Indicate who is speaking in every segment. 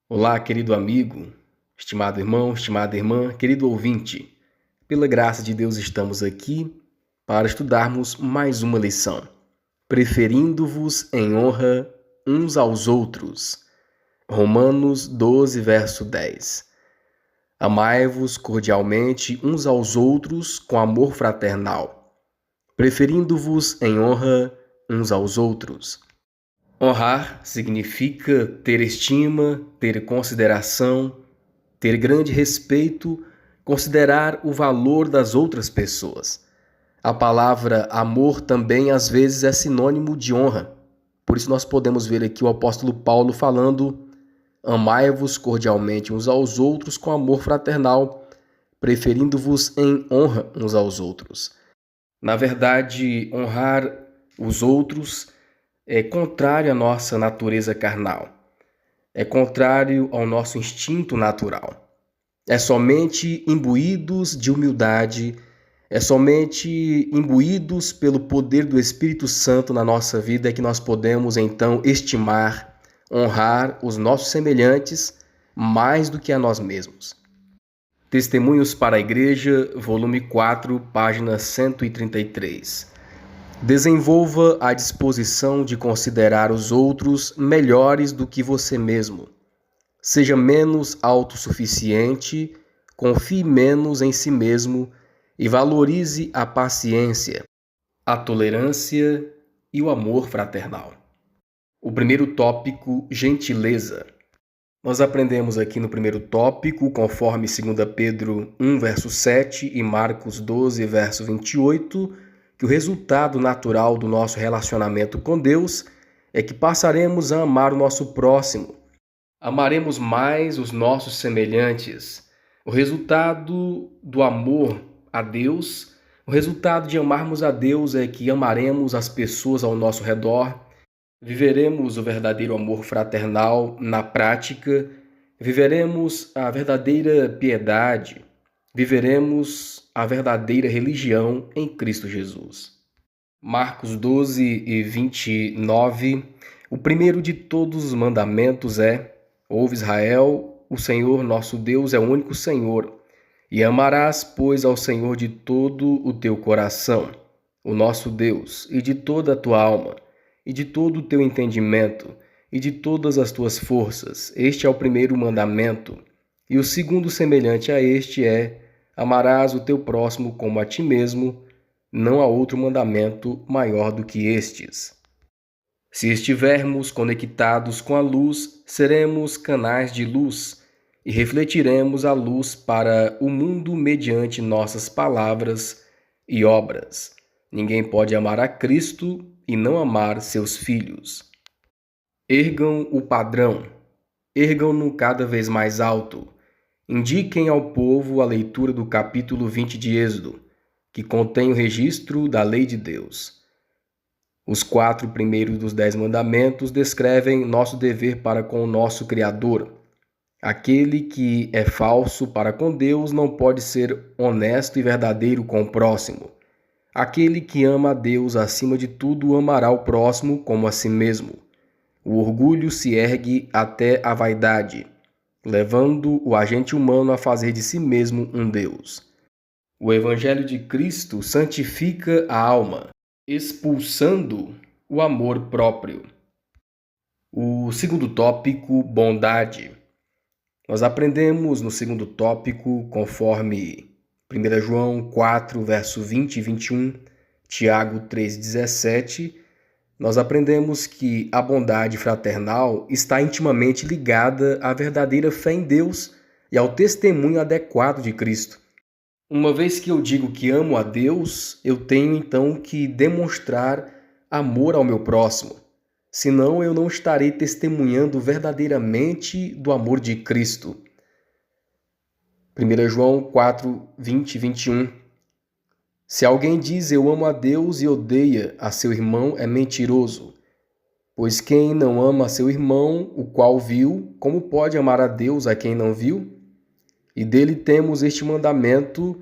Speaker 1: Olá, querido amigo, estimado irmão, estimada irmã, querido ouvinte. Pela graça de Deus estamos aqui para estudarmos mais uma lição. Preferindo-vos em honra uns aos outros. Romanos 12, verso 10. Amai-vos cordialmente uns aos outros com amor fraternal, preferindo-vos em honra uns aos outros. Honrar significa ter estima, ter consideração, ter grande respeito, considerar o valor das outras pessoas. A palavra amor também às vezes é sinônimo de honra. Por isso nós podemos ver aqui o apóstolo Paulo falando: amai-vos cordialmente uns aos outros com amor fraternal, preferindo-vos em honra uns aos outros. Na verdade, honrar os outros é contrário à nossa natureza carnal. É contrário ao nosso instinto natural. É somente imbuídos de humildade, é somente imbuídos pelo poder do Espírito Santo na nossa vida que nós podemos então estimar, honrar os nossos semelhantes mais do que a nós mesmos. Testemunhos para a Igreja, volume 4, página 133. Desenvolva a disposição de considerar os outros melhores do que você mesmo. Seja menos autossuficiente, confie menos em si mesmo e valorize a paciência, a tolerância e o amor fraternal. O primeiro tópico, gentileza. Nós aprendemos aqui no primeiro tópico, conforme 2 Pedro 1, verso 7 e Marcos 12, verso 28, que o resultado natural do nosso relacionamento com Deus é que passaremos a amar o nosso próximo. Amaremos mais os nossos semelhantes. O resultado do amor a Deus, o resultado de amarmos a Deus é que amaremos as pessoas ao nosso redor, viveremos o verdadeiro amor fraternal na prática, viveremos a verdadeira piedade, viveremos a verdadeira religião em Cristo Jesus. Marcos 12 e 29, o primeiro de todos os mandamentos é: ouve Israel, o Senhor nosso Deus é o único Senhor, e amarás, pois, ao Senhor de todo o teu coração, o nosso Deus, e de toda a tua alma, e de todo o teu entendimento, e de todas as tuas forças. Este é o primeiro mandamento. E o segundo semelhante a este é: amarás o teu próximo como a ti mesmo. Não há outro mandamento maior do que estes. Se estivermos conectados com a luz, seremos canais de luz e refletiremos a luz para o mundo mediante nossas palavras e obras. Ninguém pode amar a Cristo e não amar seus filhos. Ergam o padrão, ergam-no cada vez mais alto. Indiquem ao povo a leitura do capítulo 20 de Êxodo, que contém o registro da lei de Deus. Os 4 primeiros dos 10 mandamentos descrevem nosso dever para com o nosso Criador. Aquele que é falso para com Deus não pode ser honesto e verdadeiro com o próximo. Aquele que ama a Deus acima de tudo amará o próximo como a si mesmo. O orgulho se ergue até a vaidade, levando o agente humano a fazer de si mesmo um Deus. O Evangelho de Cristo santifica a alma, expulsando o amor próprio. O segundo tópico, bondade. Nós aprendemos no segundo tópico, conforme 1 João 4, verso 20 e 21, Tiago 3,17, nós aprendemos que a bondade fraternal está intimamente ligada à verdadeira fé em Deus e ao testemunho adequado de Cristo. Uma vez que eu digo que amo a Deus, eu tenho então que demonstrar amor ao meu próximo. Senão eu não estarei testemunhando verdadeiramente do amor de Cristo. 1 João 4, 20 e 21. Se alguém diz eu amo a Deus e odeia a seu irmão, é mentiroso. Pois quem não ama a seu irmão, o qual viu, como pode amar a Deus a quem não viu? E dele temos este mandamento,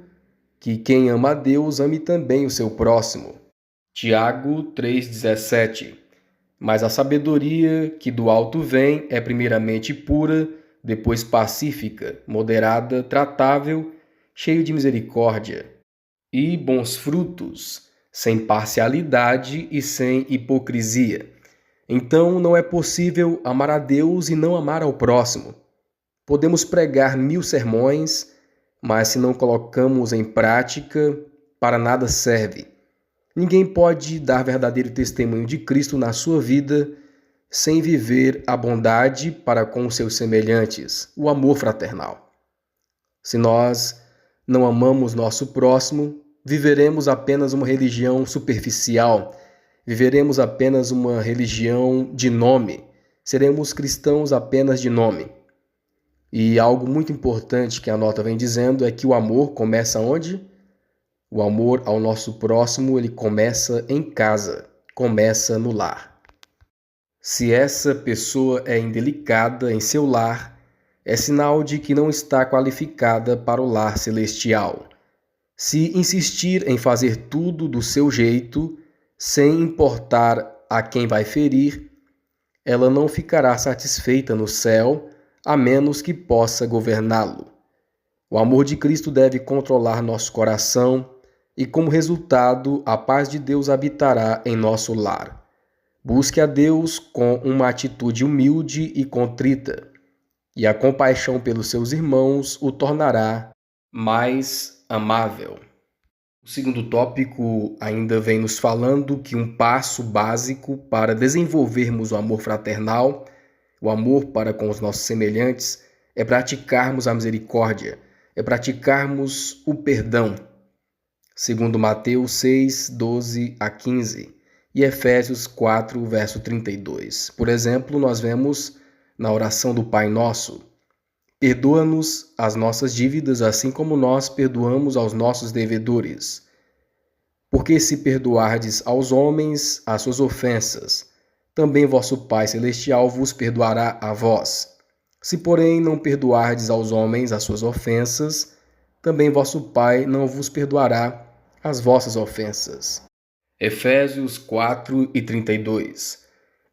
Speaker 1: que quem ama a Deus ame também o seu próximo. Tiago 3,17. Mas a sabedoria que do alto vem é primeiramente pura, depois pacífica, moderada, tratável, cheio de misericórdia e bons frutos, sem parcialidade e sem hipocrisia. Então não é possível amar a Deus e não amar ao próximo. Podemos pregar 1000 sermões, mas se não colocamos em prática, para nada serve. Ninguém pode dar verdadeiro testemunho de Cristo na sua vida sem viver a bondade para com os seus semelhantes, o amor fraternal. Se nós não amamos nosso próximo, viveremos apenas uma religião superficial, viveremos apenas uma religião de nome, seremos cristãos apenas de nome. E algo muito importante que a nota vem dizendo é que o amor começa onde? O amor ao nosso próximo, ele começa em casa, começa no lar. Se essa pessoa é indelicada em seu lar, é sinal de que não está qualificada para o lar celestial. Se insistir em fazer tudo do seu jeito, sem importar a quem vai ferir, ela não ficará satisfeita no céu, a menos que possa governá-lo. O amor de Cristo deve controlar nosso coração e, como resultado, a paz de Deus habitará em nosso lar. Busque a Deus com uma atitude humilde e contrita, e a compaixão pelos seus irmãos o tornará mais amável. O segundo tópico ainda vem nos falando que um passo básico para desenvolvermos o amor fraternal, o amor para com os nossos semelhantes, é praticarmos a misericórdia, é praticarmos o perdão. Segundo Mateus 6, 12 a 15 e Efésios 4, verso 32. Por exemplo, nós vemos na oração do Pai Nosso: perdoa-nos as nossas dívidas, assim como nós perdoamos aos nossos devedores. Porque se perdoardes aos homens as suas ofensas, também vosso Pai Celestial vos perdoará a vós. Se, porém, não perdoardes aos homens as suas ofensas, também vosso Pai não vos perdoará as vossas ofensas. Efésios 4 e 32.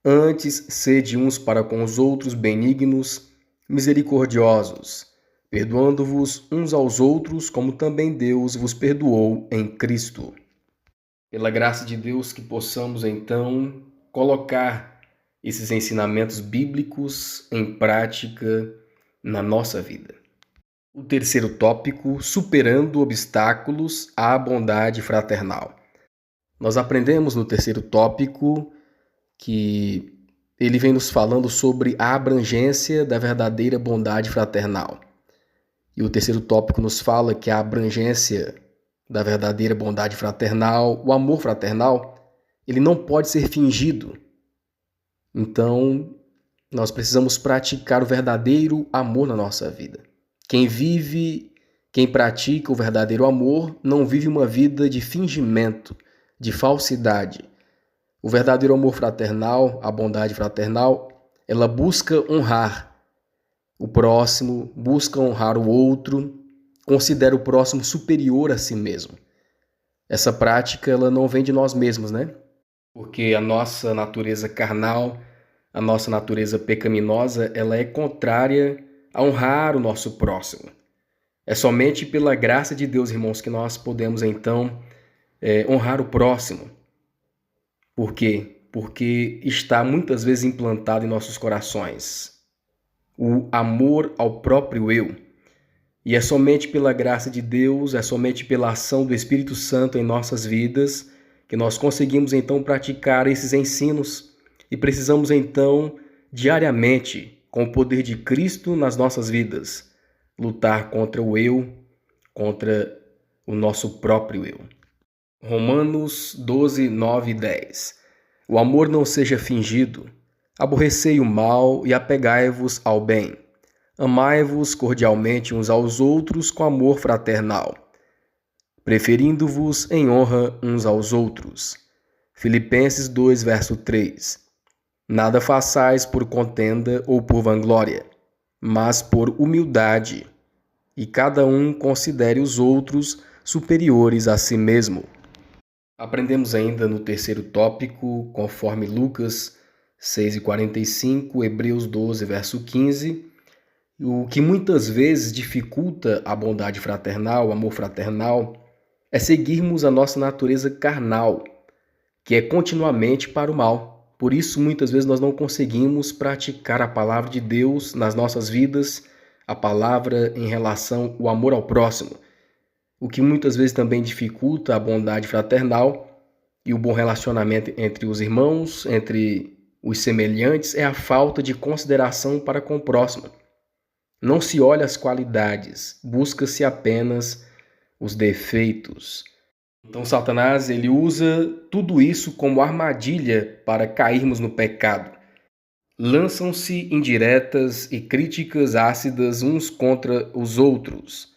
Speaker 1: Antes, sede uns para com os outros benignos, misericordiosos, perdoando-vos uns aos outros, como também Deus vos perdoou em Cristo. Pela graça de Deus, que possamos então colocar esses ensinamentos bíblicos em prática na nossa vida. O terceiro tópico: superando obstáculos à bondade fraternal. Nós aprendemos no terceiro tópico que ele vem nos falando sobre a abrangência da verdadeira bondade fraternal. E o terceiro tópico nos fala que a abrangência da verdadeira bondade fraternal, o amor fraternal, ele não pode ser fingido. Então, nós precisamos praticar o verdadeiro amor na nossa vida. Quem pratica o verdadeiro amor não vive uma vida de fingimento, de falsidade. O verdadeiro amor fraternal, a bondade fraternal, ela busca honrar o próximo, busca honrar o outro, considera o próximo superior a si mesmo. Essa prática ela não vem de nós mesmos, né? Porque a nossa natureza carnal, a nossa natureza pecaminosa, ela é contrária a honrar o nosso próximo. É somente pela graça de Deus, irmãos, que nós podemos então honrar o próximo. Por quê? Porque está muitas vezes implantado em nossos corações o amor ao próprio eu. E é somente pela graça de Deus, é somente pela ação do Espírito Santo em nossas vidas que nós conseguimos então praticar esses ensinos e precisamos então diariamente, com o poder de Cristo nas nossas vidas, lutar contra o eu, contra o nosso próprio eu. Romanos 12, 9 e 10. O amor não seja fingido. Aborrecei o mal e apegai-vos ao bem. Amai-vos cordialmente uns aos outros com amor fraternal, preferindo-vos em honra uns aos outros. Filipenses 2, verso 3. Nada façais por contenda ou por vanglória, mas por humildade, e cada um considere os outros superiores a si mesmo. Aprendemos ainda no terceiro tópico, conforme Lucas 6:45, Hebreus 12, verso 15, O que muitas vezes dificulta a bondade fraternal, o amor fraternal, é seguirmos a nossa natureza carnal, que é continuamente para o mal. Por isso, muitas vezes, nós não conseguimos praticar a palavra de Deus nas nossas vidas, a palavra em relação ao amor ao próximo. O que muitas vezes também dificulta a bondade fraternal e o bom relacionamento entre os irmãos, entre os semelhantes, é a falta de consideração para com o próximo. Não se olha as qualidades, busca-se apenas os defeitos. Então Satanás, ele usa tudo isso como armadilha para cairmos no pecado. Lançam-se indiretas e críticas ácidas uns contra os outros.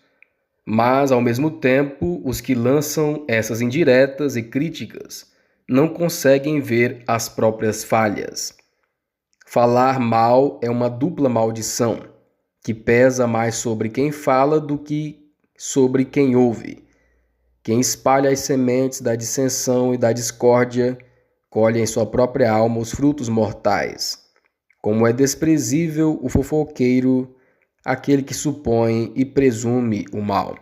Speaker 1: Mas, ao mesmo tempo, os que lançam essas indiretas e críticas não conseguem ver as próprias falhas. Falar mal é uma dupla maldição, que pesa mais sobre quem fala do que sobre quem ouve. Quem espalha as sementes da dissensão e da discórdia colhe em sua própria alma os frutos mortais. Como é desprezível o fofoqueiro, aquele que supõe e presume o mal.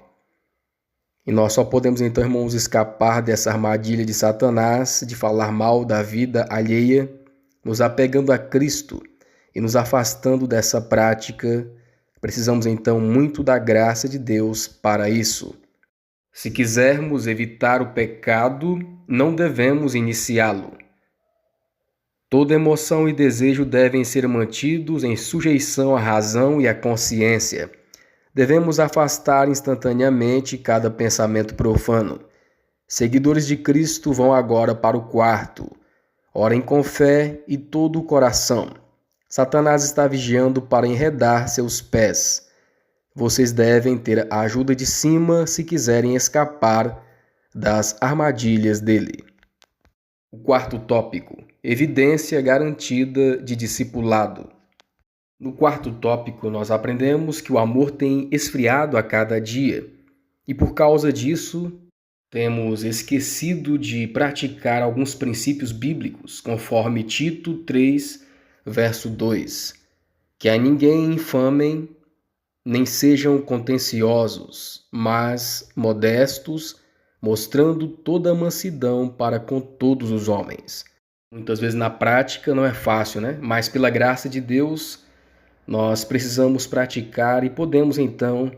Speaker 1: E nós só podemos então, irmãos, escapar dessa armadilha de Satanás, de falar mal da vida alheia, nos apegando a Cristo e nos afastando dessa prática. Precisamos então muito da graça de Deus para isso. Se quisermos evitar o pecado, não devemos iniciá-lo. Toda emoção e desejo devem ser mantidos em sujeição à razão e à consciência. Devemos afastar instantaneamente cada pensamento profano. Seguidores de Cristo vão agora para o quarto. Orem com fé e todo o coração. Satanás está vigiando para enredar seus pés. Vocês devem ter a ajuda de cima se quiserem escapar das armadilhas dele. O quarto tópico: evidência garantida de discipulado. No quarto tópico, nós aprendemos que o amor tem esfriado a cada dia e, por causa disso, temos esquecido de praticar alguns princípios bíblicos, conforme Tito 3, verso 2. Que a ninguém infamem, nem sejam contenciosos, mas modestos, mostrando toda a mansidão para com todos os homens. Muitas vezes na prática não é fácil, né? Mas pela graça de Deus, nós precisamos praticar e podemos então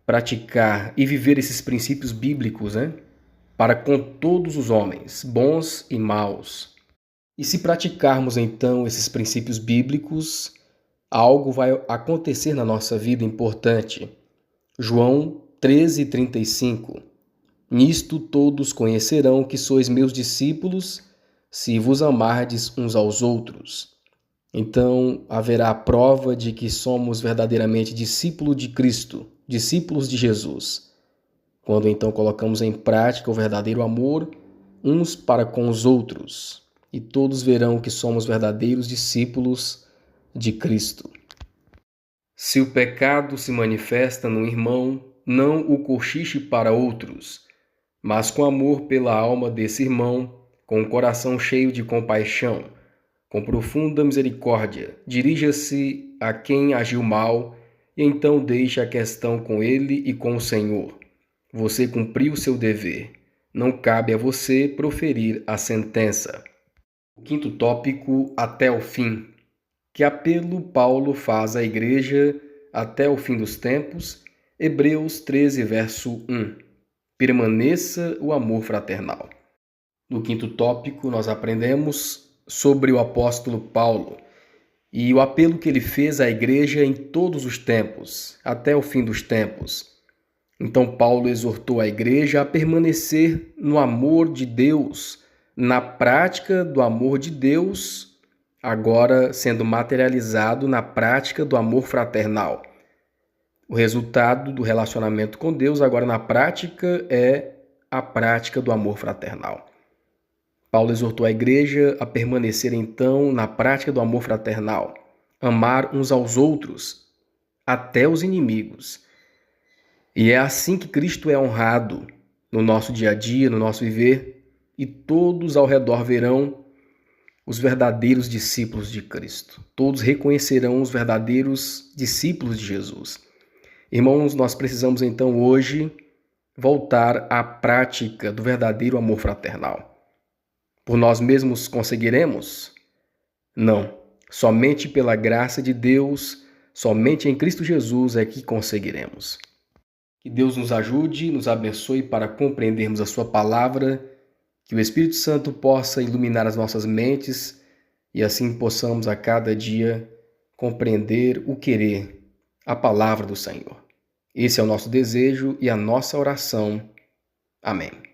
Speaker 1: praticar e viver esses princípios bíblicos, né? Para com todos os homens, bons e maus. E se praticarmos então esses princípios bíblicos, algo vai acontecer na nossa vida importante. João 13:35. Nisto todos conhecerão que sois meus discípulos, se vos amardes uns aos outros. Então haverá a prova de que somos verdadeiramente discípulos de Cristo, discípulos de Jesus. Quando então colocamos em prática o verdadeiro amor uns para com os outros, e todos verão que somos verdadeiros discípulos de Cristo. Se o pecado se manifesta no irmão, não o cochiche para outros, mas com amor pela alma desse irmão, com o coração cheio de compaixão, com profunda misericórdia, dirija-se a quem agiu mal e então deixe a questão com ele e com o Senhor. Você cumpriu seu dever. Não cabe a você proferir a sentença. O quinto tópico, até o fim. Que apelo Paulo faz à igreja até o fim dos tempos? Hebreus 13, verso 1. Permaneça o amor fraternal. No quinto tópico, nós aprendemos sobre o apóstolo Paulo e o apelo que ele fez à igreja em todos os tempos, até o fim dos tempos. Então, Paulo exortou a igreja a permanecer no amor de Deus, na prática do amor de Deus, agora sendo materializado na prática do amor fraternal. O resultado do relacionamento com Deus, agora na prática, é a prática do amor fraternal. Paulo exortou a igreja a permanecer, então, na prática do amor fraternal, amar uns aos outros, até os inimigos. E é assim que Cristo é honrado no nosso dia a dia, no nosso viver, e todos ao redor verão os verdadeiros discípulos de Cristo. Todos reconhecerão os verdadeiros discípulos de Jesus. Irmãos, nós precisamos então hoje voltar à prática do verdadeiro amor fraternal. Por nós mesmos conseguiremos? Não. Somente pela graça de Deus, somente em Cristo Jesus é que conseguiremos. Que Deus nos ajude, nos abençoe para compreendermos a sua palavra, que o Espírito Santo possa iluminar as nossas mentes e assim possamos a cada dia compreender o querer, a palavra do Senhor. Esse é o nosso desejo e a nossa oração. Amém.